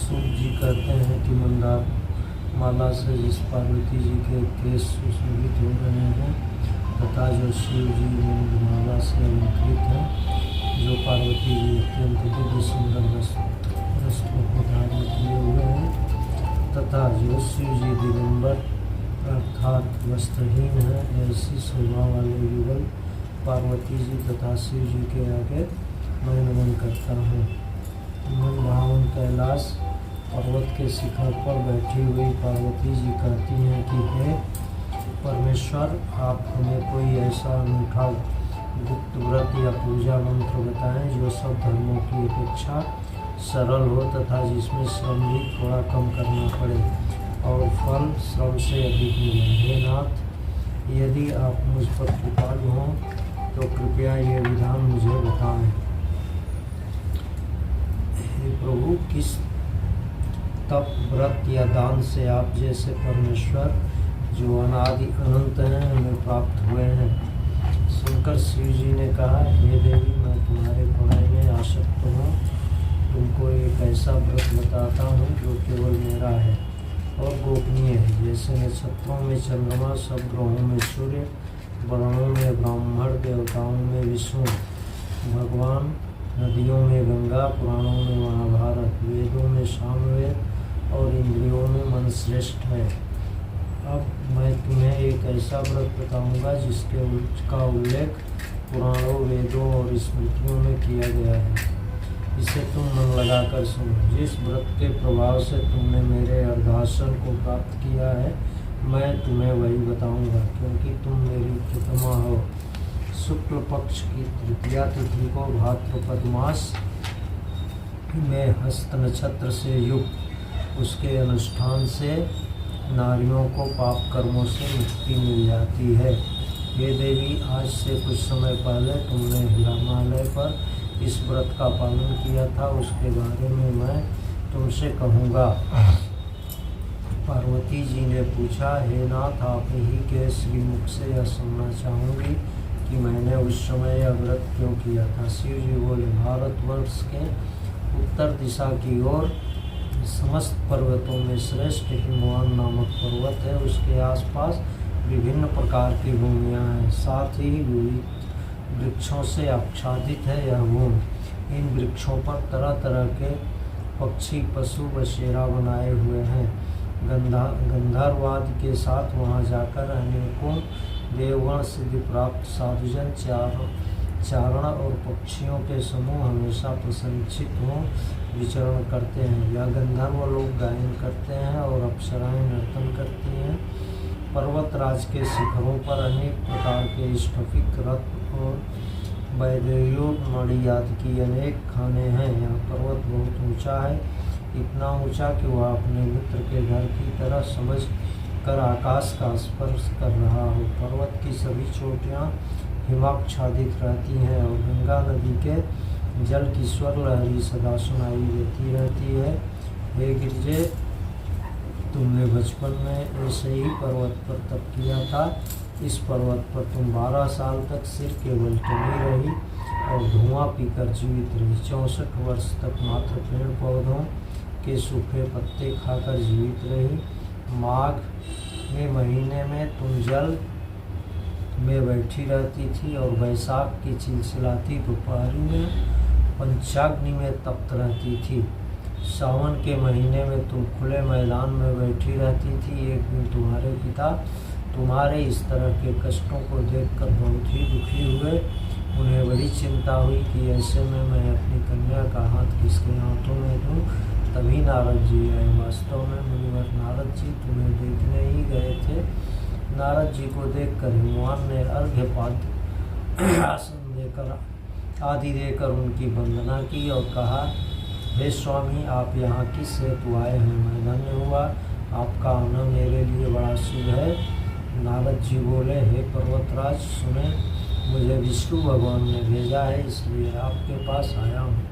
सूत जी कहते हैं कि मंदार माला से जिस पार्वती जी के केस सुशोभित हो रहे हैं तथा जो शिव जी माला से अलंकृत हैं, जो पार्वती जी अत्यंत दिव्य सुंदर वस्त्रों को धारण किए हुए हैं तथा जो शिव जी दिगंबर अर्थात वस्त्रहीन है, ऐसी शोभा वाले युगल पार्वती जी तथा शिव जी के आगे मैं नमन करता हूँ। मन भावन कैलाश पर्वत के शिखर पर बैठी हुई पार्वती जी कहती हैं कि हे परमेश्वर, आप हमें कोई ऐसा अनूठा गुप्त व्रत या पूजा मंत्र बताएं जो सब धर्मों की अपेक्षा सरल हो तथा जिसमें श्रम भी थोड़ा कम करना पड़े और फल श्रम से अधिक मिले। हे नाथ, यदि आप मुझ पर कृपालु हों तो कृपया ये विधान मुझे बताएं। हे प्रभु, किस तप व्रत या दान से आप जैसे परमेश्वर जो अनादि अनंत हैं हमें प्राप्त हुए हैं। शंकर शिव जी ने कहा, हे देवी, मैं तुम्हारे प्रणय में आसक्त हूँ। तुमको एक ऐसा व्रत बताता हूँ जो केवल मेरा है और गोपनीय है। जैसे नक्षत्रों में चंद्रमा, सब ग्रहों में सूर्य, वर्णों में ब्राह्मण, देवताओं में विष्णु भगवान, नदियों में गंगा, पुराणों में महाभारत, वेदों में सामवेद और इंद्रियों में मन श्रेष्ठ है। अब मैं तुम्हें एक ऐसा व्रत बताऊंगा जिसका उल्लेख पुराणों, वेदों और स्मृतियों में किया गया है। इसे तुम मन लगाकर सुनो। जिस व्रत के प्रभाव से तुमने मेरे अर्धासन को प्राप्त किया है, मैं तुम्हें वही बताऊंगा, क्योंकि तुम मेरी प्रितमा हो। शुक्ल पक्ष की तृतीया तिथि को भाद्रपद मास में हस्त नक्षत्र से युक्त उसके अनुष्ठान से नारियों को पाप कर्मों से मुक्ति मिल जाती है। हे देवी, आज से कुछ समय पहले तुमने हिमालय पर इस व्रत का पालन किया था, उसके बारे में मैं तुमसे कहूँगा। पार्वती जी ने पूछा, हे नाथ, आप ही के श्रीमुख से यह सुनना चाहूँगी कि मैंने उस समय यह व्रत क्यों किया था। शिव जी बोले, भारतवर्ष के उत्तर दिशा की ओर समस्त पर्वतों में श्रेष्ठ हिमवान नामक पर्वत है। उसके आसपास विभिन्न प्रकार की भूमियाँ हैं, साथ ही विविध वृक्षों से आच्छादित है यह भूमि। इन वृक्षों पर तरह तरह के पक्षी पशु बसेरा बनाए हुए हैं। गंधर्वाद के साथ वहाँ जाकर अनेकों देवगण सिद्धि प्राप्त साधुजन चारण और पक्षियों के समूह हमेशा प्रसन्नचित हों विचरण करते हैं। या गंधर्व लोग गायन करते हैं और अप्सराएं नर्तन करती हैं। पर्वतराज के शिखरों पर अनेक प्रकार के स्फटिक रत्न और वैदेयो मणि आदि की अनेक खाने हैं। यह पर्वत बहुत ऊंचा है, इतना ऊंचा कि वह अपने मित्र के घर की तरह समझ कर आकाश का स्पर्श कर रहा हो। पर्वत की सभी चोटियाँ हिमाच्छादित रहती हैं और गंगा नदी के जल की स्वर लहरी सदा सुनाई देती रहती है। हे गिरजे, तुमने बचपन में ऐसे ही पर्वत पर तप किया था। इस पर्वत पर तुम 12 साल तक सिर केवल टंगी रही और धुआं पीकर जीवित रही। 64 वर्ष तक मात्र पेड़ पौधों के सूखे पत्ते खाकर जीवित रही। माघ के महीने में तुम जल में बैठी रहती थी और वैशाख की चिलचिलाती दोपहरी में पंचाग्नि में तप्त रहती थी। सावन के महीने में तुम खुले मैदान में बैठी रहती थी। एक दिन तुम्हारे पिता तुम्हारे इस तरह के कष्टों को देखकर बहुत ही दुखी हुए। उन्हें बड़ी चिंता हुई कि ऐसे में मैं अपनी कन्या का हाथ किसके हाथों में दूँ। तभी नारद जी आए। वास्तव में मुनिवर नारद जी तुम्हें देखने ही गए थे। नारद जी को देखकर हिमवान ने अर्घ्यपाद्य आसन देकर आदि देकर उनकी वंदना की और कहा, हे स्वामी, आप यहाँ किस हेतु आए हैं? मैं धन्य हुआ, आपका आना मेरे लिए बड़ा शुभ है। नारद जी बोले, हे पर्वतराज, सुने, मुझे विष्णु भगवान ने भेजा है, इसलिए आपके पास आया हूँ।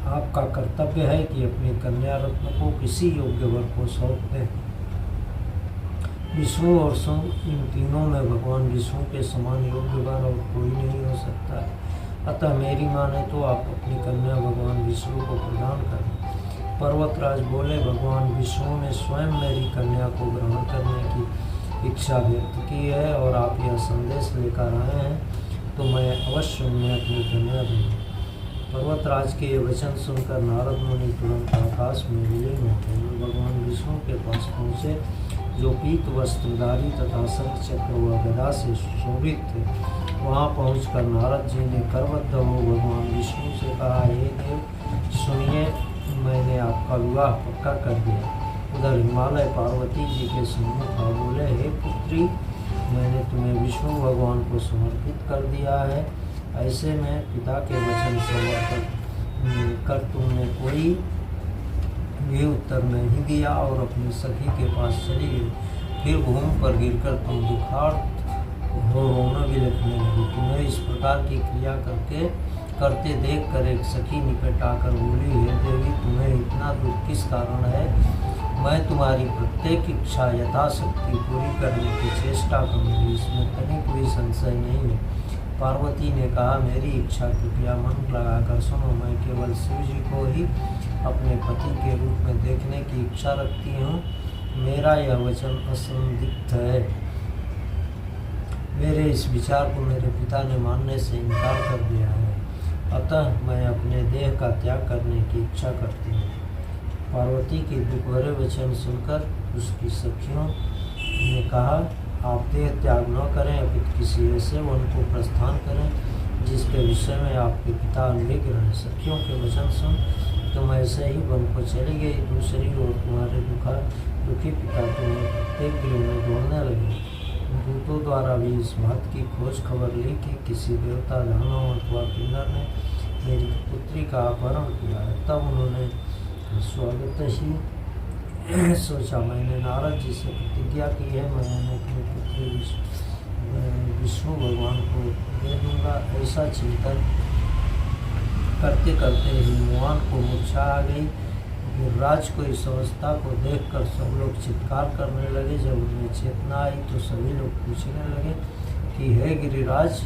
आपका कर्तव्य है कि अपनी कन्या रत्न को किसी योग्य वर को सौंप दें। विष्णु और शिव, इन तीनों में भगवान विष्णु के समान योग्य वर और कोई नहीं हो सकता है। अतः मेरी माने तो आप अपनी कन्या भगवान विष्णु को प्रदान करें। पर्वतराज बोले, भगवान विष्णु ने स्वयं मेरी कन्या को ग्रहण करने की इच्छा व्यक्त की है और आप यह संदेश लेकर आए हैं, तो मैं अवश्य उन्हें अपनी कन्या दूँगा। पर्वतराज के ये वचन सुनकर नारद मुनि तुरंत आकाश में विलीन हो गए। भगवान विष्णु के पास पहुँचे, जो पीत वस्त्रधारी तथा शंख चक्र व गदा से सुशोभित थे। वहाँ पहुंचकर नारद जी ने करबद्ध हो भगवान विष्णु से कहा, हे देव सुनिए, मैंने आपका विवाह पक्का कर दिया। उधर हिमालय पार्वती जी के सम्मुख आ बोले, हे पुत्री, मैंने तुम्हें विष्णु भगवान को समर्पित कर दिया है। ऐसे में पिता के वचन समर्पित कर तुमने कोई भी उत्तर नहीं दिया और अपनी सखी के पास चली गई। फिर भूमि पर गिरकर तुम दुखार्त हो रोना भी लगने लगी। तुम्हें इस प्रकार की क्रिया करते देख कर एक सखी निकट आकर बोली, हे देवी, तुम्हें इतना दुख किस कारण है? मैं तुम्हारी प्रत्येक इच्छा यथाशक्ति पूरी करने की चेष्टा करूँगी, इसमें तनिक भी संशय नहीं है। पार्वती ने कहा, मेरी इच्छा कृपया मन लगाकर सुनो। मैं केवल शिव जी को ही अपने पति के रूप में देखने की इच्छा रखती हूँ। मेरा यह वचन असंदिग्ध है। मेरे इस विचार को मेरे पिता ने मानने से इनकार कर दिया है, अतः मैं अपने देह का त्याग करने की इच्छा करती हूँ। पार्वती के दुख भरे वचन सुनकर उसकी सखियों ने कहा, आप देह त्याग न करें, अपितु किसी ऐसे वन को प्रस्थान करें जिसके विषय में आपके पिता अनभिज्ञ रहें। सखियों के वचन सुन तुम ऐसे ही वन को चली गई। दूसरी ओर तुम्हारे दुखी पिता तुम्हें प्रत्येक गृह में ढूंढने लगे। दूतों द्वारा भी इस बात की खोज खबर ली कि किसी देवता, दानव अथवा किन्नर ने मेरी पुत्री का अपहरण किया है। तब उन्होंने स्वागत ही सोचा, मैंने नारद जी से प्रतिज्ञा की है, मैंने अपनी पुत्री विष्णु भगवान को दे दूंगा। ऐसा चिंतन करते करते हिमवान को मूर्छा आ गई। गिरिराज को इस अवस्था को देखकर सब लोग चित्कार करने लगे। जब उन्हें चेतना आई तो सभी लोग पूछने लगे कि हे गिरिराज,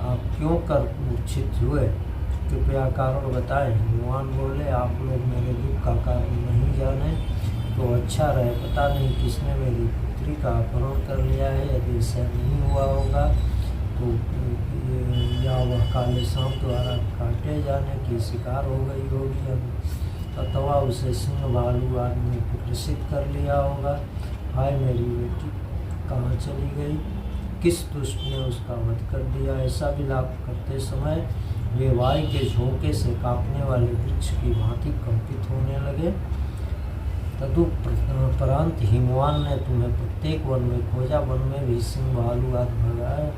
आप क्यों कर मूर्छित हुए? कृपया कारण बताएं। भगवान बोले, आप लोग मेरे दुख का कारण नहीं जाने तो अच्छा रहे। पता नहीं किसने मेरी पुत्री का अपहरण कर लिया है। यदि ऐसा नहीं हुआ होगा तो या वह काले सांप द्वारा काटे जाने की शिकार हो गई होगी, अथवा उसे सिंह भालू आदि ने प्रदर्शित कर लिया होगा। हाय मेरी बेटी कहाँ चली गई? किस दुष्ट ने उसका वध कर दिया? ऐसा विलाप करते समय वे वायु के झोंके से कांपने वाले वृक्ष की भांति कंपित होने लगे। तदुपरांत हिमवान ने तुम्हें प्रत्येक वन में खोजा। वन में भी सिंह भालू आदि भगाए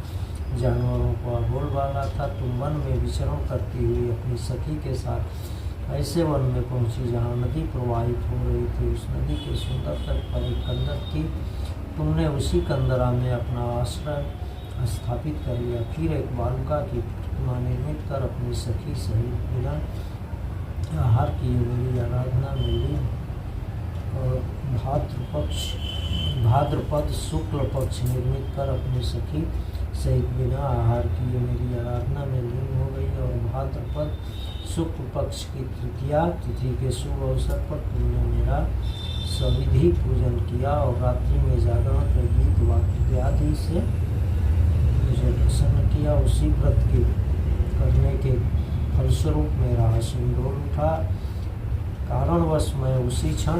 जानवरों को बोलबाला था। तुम वन में विचरण करती हुई अपनी सखी के साथ ऐसे वन में पहुंची जहाँ नदी प्रवाहित हो रही थी। उस नदी के सुंदर तट पर एक कंदर थी। तुमने उसी कंदरा में अपना आश्रय स्थापित कर लिया। फिर एक बालुका की प्रतिमा निर्मित कर अपनी सखी सहित बिना आहार किए मेरी आराधना में ली और भाद्रपद शुक्ल पक्ष निर्मित कर अपनी सखी सहित बिना आहार किए मेरी आराधना में लीन हो गई। और भाद्रपद शुक्ल पक्ष की तृतीया तिथि के शुभ अवसर पर तुमने मेरा सविधि पूजन किया और रात्रि में जागरण के गीत वाद्य आदि से मुझे प्रसन्न किया। उसी व्रत के करने के फलस्वरूप मेरा आसन डोल उठा। कारणवश मैं उसी क्षण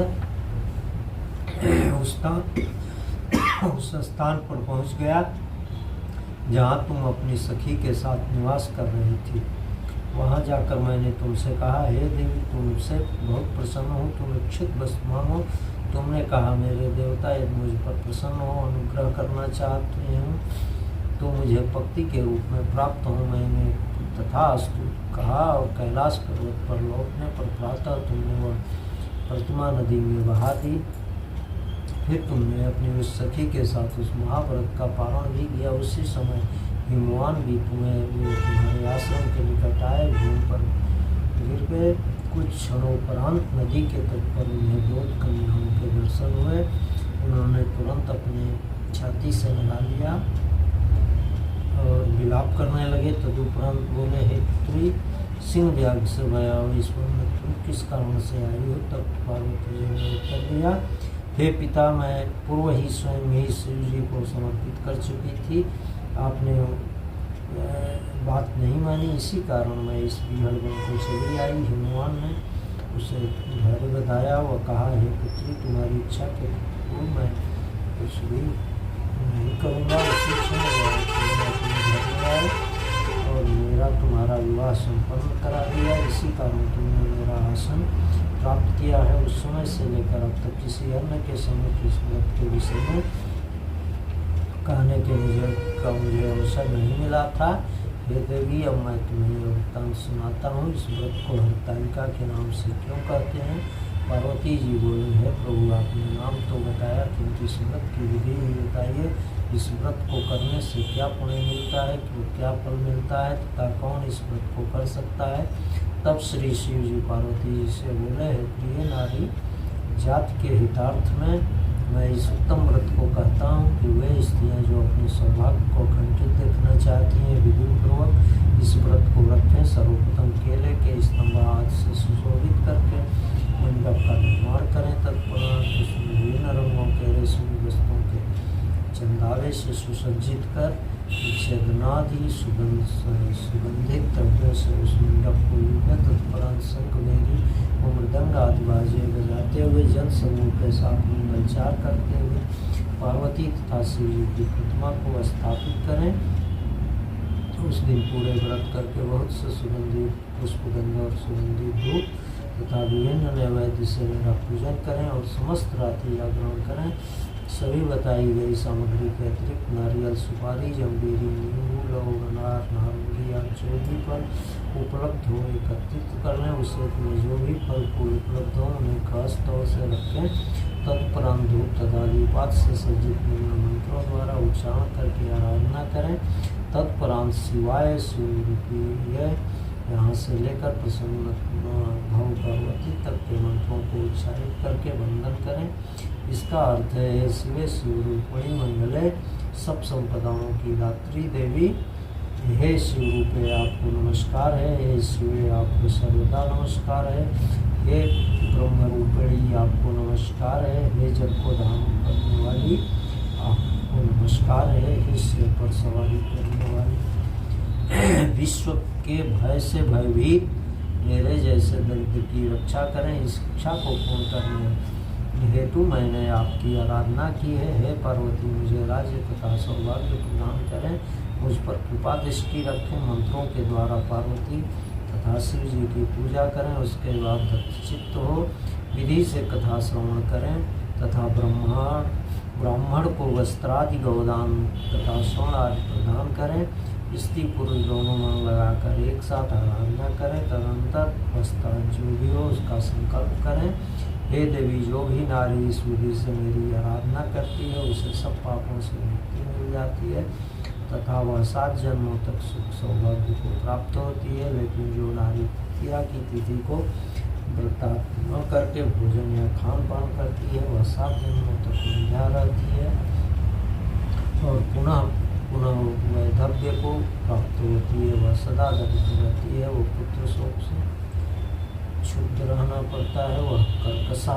उस स्थान पर पहुंच गया जहां तुम अपनी सखी के साथ निवास कर रही थी। वहां जाकर मैंने तुमसे कहा, हे देवी, तुमसे बहुत प्रसन्न हूँ, तुम इच्छित वस्तु मांगो। तुमने कहा, मेरे देवता, यदि मुझ पर प्रसन्न हो, अनुग्रह करना चाहते हैं तो मुझे पक्ति के रूप में प्राप्त हो। मैंने तथास्तु कहा और कैलाश पर्वत पर लौटने पर प्रातः तुमने वह प्रतिमा नदी में बहा दी। फिर तुमने अपनी उस सखी के साथ उस महाव्रत का पारण भी किया। उसी समय हिमवान भी तुम्हारे आश्रम के निकट आए, भूमि पर गिर गए। कुछ क्षणोपरांत नदी के तट पर उन्हें दो कन्याओं के दर्शन हुए। उन्होंने तुरंत अपने छाती से लगा लिया और विलाप करने लगे। तदुपरांत बोले, हे पुत्री, सिंह व्याघ्र से भया हो, ईश्वर में तुम किस कारण से आई हो? तब पार्वती जी ने उत्तर दिया, हे पिता, मैं पूर्व ही स्वयं ही शिव जी को समर्पित कर चुकी थी। आपने बात नहीं मानी, इसी कारण मैं इस बिहड़ वन को चली आई। हनुमान ने उसे धैर्य बताया। वह कहा, हे पुत्री, तुम्हारी इच्छा के पूर्व मैं कुछ भी नहीं करूँगा। उसी क्षण अपने घर में आए और मेरा तुम्हारा विवाह संपन्न करा दिया। इसी कारण तुमने मेरा आसन प्राप्त किया है। उस समय से लेकर अब तक किसी अन्य के सम्मुख इस व्रत के विषय में कहने के मुझे अवसर नहीं मिला था। हे देवी, अब मैं तुम्हें वृत्तांत सुनाता हूँ। इस व्रत को हरतालिका के नाम से क्यों कहते हैं? पार्वती जी बोली, है प्रभु, आपने नाम तो बताया, किंतु इस व्रत की विधि भी बताइए। इस व्रत को करने से क्या पुण्य मिलता है, क्या फल मिलता है, तथा कौन इस व्रत को कर सकता है? तब श्री शिव जी पार्वती जी से बोले, हे प्रिय नारी, जाति के हितार्थ में मैं इस उत्तम व्रत को कहता हूँ कि वे स्त्रियाँ जो अपने सौभाग्य को खंडित देखना चाहती हैं, विधिपूर्वक इस व्रत को रखें। सर्वप्रथम केले के स्तंभ आदि से सुशोभित करके मंडप का निर्माण करें। तत्पश्चात उसमें विभिन्न रंगों के रेशमी वस्त्रों के चंदावे से सुसज्जित कर चंदनादि सुगंधित द्रव्यों से उस मंडप को लीपें। तत्परांत शंख मेरी और मृदंग आदि बाजे बजाते हुए जन समूह के साथ मंगलचार करते हुए पार्वती तथा शिव जी की प्रतिमा को स्थापित करें। तो उस दिन पूरे व्रत करके बहुत से सुगंधित पुष्पगंध और सुगंधित धूप तथा विभिन्न नैवेद्य से मेरा पूजन करें और समस्त रात्रि जागरण करें। सभी बताई गई सामग्री के अतिरिक्त नारियल, सुपारी, जम्बीरी, नींबू, लौंग, अनार, नारंगी या जो भी फल उपलब्ध हो एकत्रित कर लें। उसे में जो भी फल फूल उपलब्ध हो उन्हें खास तौर से रखें। तत्परांत धूप तथा दीपात से सज्जित निम्न मंत्रों द्वारा उच्चारण करके आराधना करें। तत्परांत शिवाय सूर्य यहाँ से लेकर प्रसन्न भव पार्वती तक के मंत्रों को उच्चारित करके वंदन करें। इसका अर्थ है, हे शिवे शिवरूपिणी मंगले, सब संपदाओं की दात्री देवी, हे शिवरूपे आपको नमस्कार है। हे शिवे आपको सर्वदा नमस्कार है। हे ब्रह्मरूपिणी आपको नमस्कार है। हे जग को धाम करने वाली आपको नमस्कार है। हे सिर पर सवारी करने वाली, विश्व के भय से भयभीत मेरे जैसे दरिद्र की रक्षा करें। इस इच्छा को पूर्ण करने हेतु मैंने आपकी आराधना की है। हे पार्वती, मुझे राज्य तथा सौभाग्य प्रदान करें, मुझ पर कृपा दृष्टि रखें। मंत्रों के द्वारा पार्वती तथा शिव जी की पूजा करें। उसके बाद दत्तचित्त हो विधि से कथा श्रवण करें तथा ब्राह्मण को वस्त्रादि गौदान तथा स्वर्ण आदि प्रदान करें। स्त्री पुरुष दोनों मन लगाकर एक साथ आराधना करें। तदनंतर वस्त्र जो भी हो उसका संकल्प करें। हे देवी, जो भी नारी इस विधि से मेरी आराधना करती है उसे सब पापों से मुक्ति मिल जाती है तथा वह 7 जन्मों तक सुख सौभाग्य को प्राप्त होती है। लेकिन जो नारी तृतीया की तिथि को व्रत न करके भोजन या खान पान करती है वह 7 जन्मों तक बंध्या रहती है और पुनः वैधव्य को प्राप्त होती है। वह सदा दरिद्र रहती है। वो पुत्र शोक से क्षुब्ध रहना पड़ता है। वह कर्कशा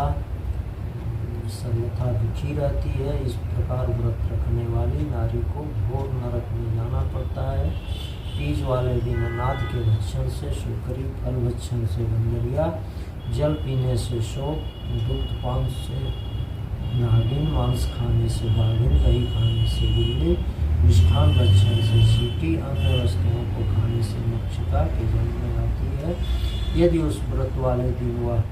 सर्वथा दुखी रहती है। इस प्रकार व्रत रखने वाली नारी को घोर नरक में जाना पड़ता है। तीज वाले दिन अनाथ के भक्षण से शुकरी, फल भक्षण से बंदरिया, जल पीने से शोक, दुग्ध पान से नागिन, मांस खाने से बाघिन, दही खाने से बिल्ली, मिष्ठान भक्षण से चींटी, अन्य वस्तुओं को खाने से मक्षिका के जन्म में आती है। यदि उस व्रत वाले दिन वह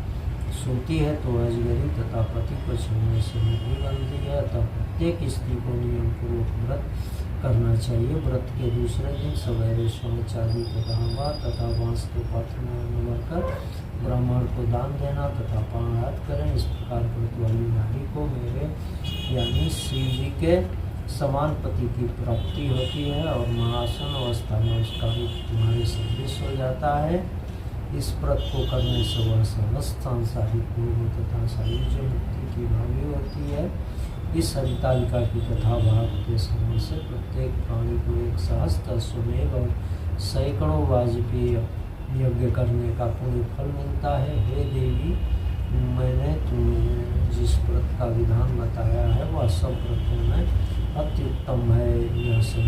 सोती है तो अजगरी तथा पति को छीनने से मृत्यु बनती है। अतः प्रत्येक स्त्री को नियम पूर्वक व्रत करना चाहिए। व्रत के दूसरे दिन सवेरे स्वर्ण, चांदी तथा हवा तथा बांस के पात्र में भरकर ब्राह्मण को दान देना तथा प्राणायाम करें। इस प्रकार व्रत वाली नारी को मेरे यानी शिव जी के समान पति की प्राप्ति होती है और महासन अवस्था में उसका रूप तुम्हारे सदृश हो जाता है। इस व्रत को करने से वह समस्त सांसारिक भोग तथा सायुज्य मुक्ति की भागी होती है। इस हरितालिका की कथा भाग के समय से प्रत्येक प्राणी को 1 सहस्त्र अश्वमेध और सैकड़ों वाजपेय यज्ञ करने का पुण्य फल मिलता है। हे देवी, मैंने तुम्हें जिस व्रत का विधान बताया है वह सब व्रतों में अत्युत्तम है। यह सब